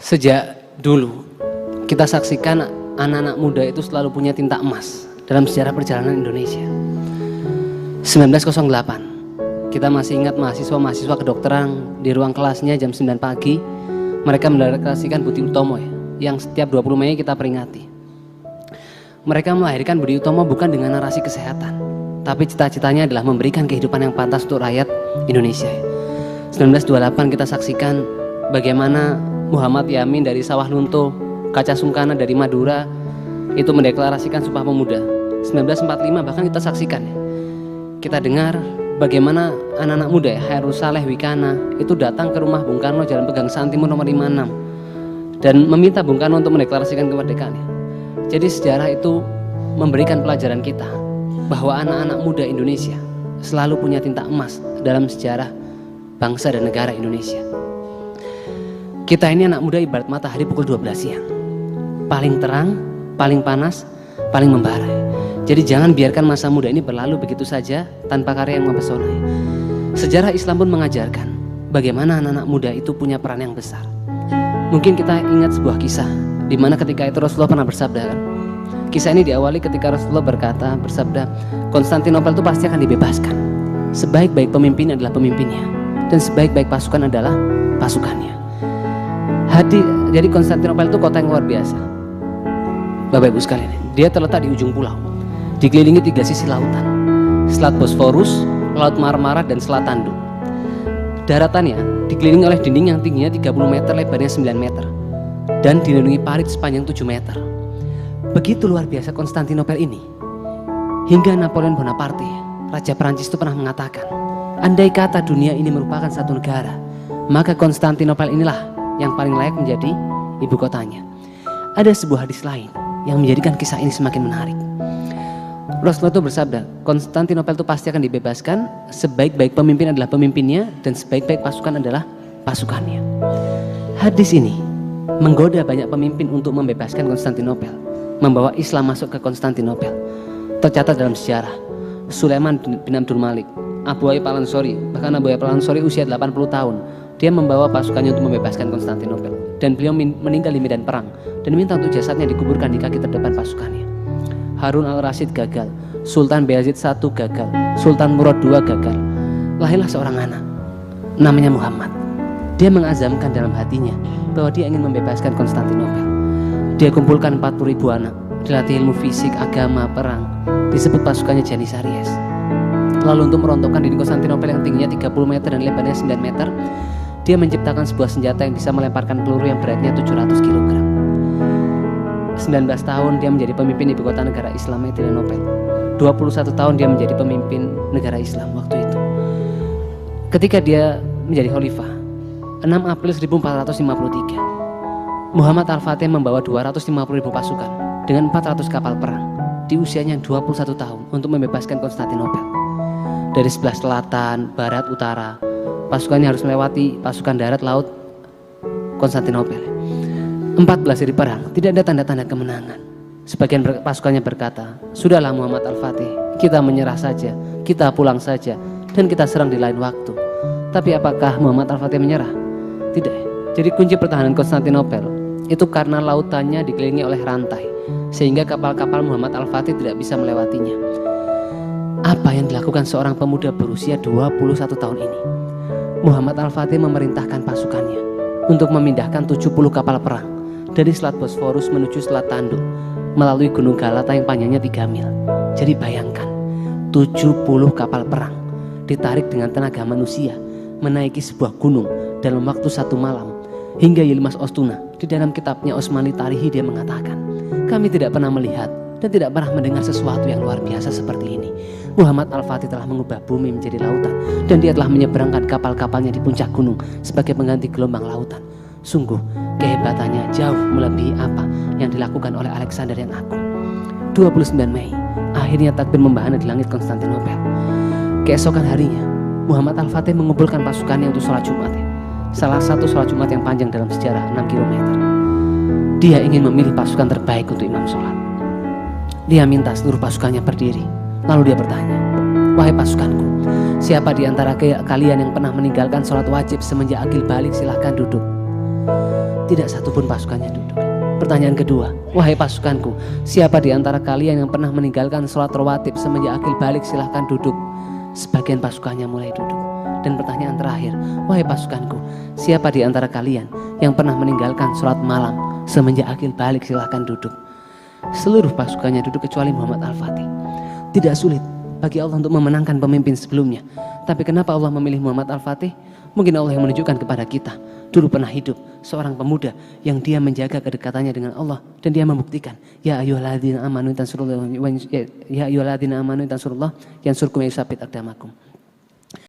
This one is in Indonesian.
Sejak dulu kita saksikan anak-anak muda itu selalu punya tinta emas dalam sejarah perjalanan Indonesia. 1908 kita masih ingat mahasiswa kedokteran di ruang kelasnya jam 9 pagi mereka mendeklarasikan Budi Utomo yang setiap 20 Mei kita peringati. Mereka melahirkan Budi Utomo bukan dengan narasi kesehatan, tapi cita-citanya adalah memberikan kehidupan yang pantas untuk rakyat Indonesia. 1928 kita saksikan bagaimana Muhammad Yamin dari Sawah Lunto, Kaca Sungkana dari Madura itu mendeklarasikan Sumpah Pemuda. 1945 bahkan kita saksikan kita dengar bagaimana anak-anak muda Hairul Saleh Wikana itu datang ke rumah Bung Karno Jalan Pegangsaan Timur nomor 56 dan meminta Bung Karno untuk mendeklarasikan kemerdekaannya. Jadi sejarah itu memberikan pelajaran kita bahwa anak-anak muda Indonesia selalu punya tinta emas dalam sejarah bangsa dan negara Indonesia. Kita ini anak muda ibarat matahari pukul 12 siang. Paling terang, paling panas, paling membara. Jadi jangan biarkan masa muda ini berlalu begitu saja tanpa karya yang mempesona. Sejarah Islam pun mengajarkan bagaimana anak-anak muda itu punya peran yang besar. Mungkin kita ingat sebuah kisah di mana ketika itu Rasulullah pernah bersabda kan. Kisah ini diawali ketika Rasulullah bersabda, Konstantinopel itu pasti akan dibebaskan. Sebaik-baik pemimpin adalah pemimpinnya dan sebaik-baik pasukan adalah pasukannya. Jadi Konstantinopel itu kota yang luar biasa. Bapak Ibu sekalian, dia terletak di ujung pulau, dikelilingi 3 sisi lautan, Selat Bosforus, Laut Marmara, dan Selat Tanduk. Daratannya dikelilingi oleh dinding yang tingginya 30 meter, lebarnya 9 meter, dan dilindungi parit sepanjang 7 meter. Begitu luar biasa Konstantinopel ini, hingga Napoleon Bonaparte, Raja Prancis itu pernah mengatakan, andai kata dunia ini merupakan satu negara, maka Konstantinopel inilah yang paling layak menjadi ibu kotanya. Ada sebuah hadis lain yang menjadikan kisah ini semakin menarik. Rasulullah itu bersabda, Konstantinopel itu pasti akan dibebaskan, sebaik-baik pemimpin adalah pemimpinnya dan sebaik-baik pasukan adalah pasukannya. Hadis ini menggoda banyak pemimpin untuk membebaskan Konstantinopel, membawa Islam masuk ke Konstantinopel. Tercatat dalam sejarah, Sulaiman bin Abdul Malik, Abu Ayyub al-Ansori, bahkan Abu Ayyub al-Ansori usia 80 tahun, dia membawa pasukannya untuk membebaskan Konstantinopel, dan beliau meninggal di medan perang dan minta untuk jasadnya dikuburkan di kaki terdepan pasukannya. Harun al-Rasyid gagal, Sultan Bayezid I gagal, Sultan Murad II gagal. Lahirlah seorang anak namanya Muhammad. Dia mengazamkan dalam hatinya bahwa dia ingin membebaskan Konstantinopel. Dia kumpulkan 40.000 anak, dilatih ilmu fisik, agama, perang, disebut pasukannya Janissaries. Lalu untuk merontokkan dinding Konstantinopel yang tingginya 30 meter dan lebarnya 9 meter, dia menciptakan sebuah senjata yang bisa melemparkan peluru yang beratnya 700 kg. 19 tahun dia menjadi pemimpin ibu kota negara Islam Adrianople. 21 tahun dia menjadi pemimpin negara Islam waktu itu. Ketika dia menjadi khalifah, 6 April 1453, Muhammad Al-Fatih membawa 250.000 pasukan dengan 400 kapal perang di usianya yang 21 tahun untuk membebaskan Konstantinopel. Dari sebelah selatan, barat, utara, pasukannya harus melewati pasukan darat, laut Konstantinopel. 14 hari perang, tidak ada tanda-tanda kemenangan. Sebagian pasukannya berkata, sudahlah Muhammad Al-Fatih, kita menyerah saja, kita pulang saja, dan kita serang di lain waktu. Tapi apakah Muhammad Al-Fatih menyerah? Tidak. Jadi kunci pertahanan Konstantinopel itu karena lautannya dikelilingi oleh rantai, sehingga kapal-kapal Muhammad Al-Fatih tidak bisa melewatinya. Apa yang dilakukan seorang pemuda berusia 21 tahun ini? Muhammad Al-Fatih memerintahkan pasukannya untuk memindahkan 70 kapal perang dari Selat Bosforus menuju Selat Tanduk melalui Gunung Galata yang panjangnya 3 mil. Jadi bayangkan, 70 kapal perang ditarik dengan tenaga manusia menaiki sebuah gunung dalam waktu 1 malam. Hingga Yilmaz Ostuna di dalam kitabnya Osmani Tarihi dia mengatakan, kami tidak pernah melihat dan tidak pernah mendengar sesuatu yang luar biasa seperti ini. Muhammad Al-Fatih telah mengubah bumi menjadi lautan, dan dia telah menyeberangkan kapal-kapalnya di puncak gunung sebagai pengganti gelombang lautan. Sungguh kehebatannya jauh melebihi apa yang dilakukan oleh Alexander yang agung. 29 Mei akhirnya takbir membahana di langit Konstantinopel. Keesokan harinya Muhammad Al-Fatih mengumpulkan pasukannya untuk sholat Jumat, salah satu sholat Jumat yang panjang dalam sejarah, 6 km. Dia ingin memilih pasukan terbaik untuk imam sholat. Dia minta seluruh pasukannya berdiri. Lalu dia bertanya, wahai pasukanku, siapa di antara kalian yang pernah meninggalkan sholat wajib semenjak akil balik, silahkan duduk. Tidak satupun pasukannya duduk. Pertanyaan kedua, wahai pasukanku, siapa di antara kalian yang pernah meninggalkan sholat rawatib semenjak akil balik, silahkan duduk. Sebagian pasukannya mulai duduk. Dan pertanyaan terakhir, wahai pasukanku, siapa di antara kalian yang pernah meninggalkan sholat malam semenjak akil balik, silahkan duduk. Seluruh pasukannya duduk kecuali Muhammad Al-Fatih. Tidak sulit bagi Allah untuk memenangkan pemimpin sebelumnya. Tapi kenapa Allah memilih Muhammad Al-Fatih? Mungkin Allah yang menunjukkan kepada kita, dulu pernah hidup seorang pemuda yang dia menjaga kedekatannya dengan Allah, dan dia membuktikan, ya ayyuhalladzina amanu tansurullah yansurkum yusabit aqdamakum.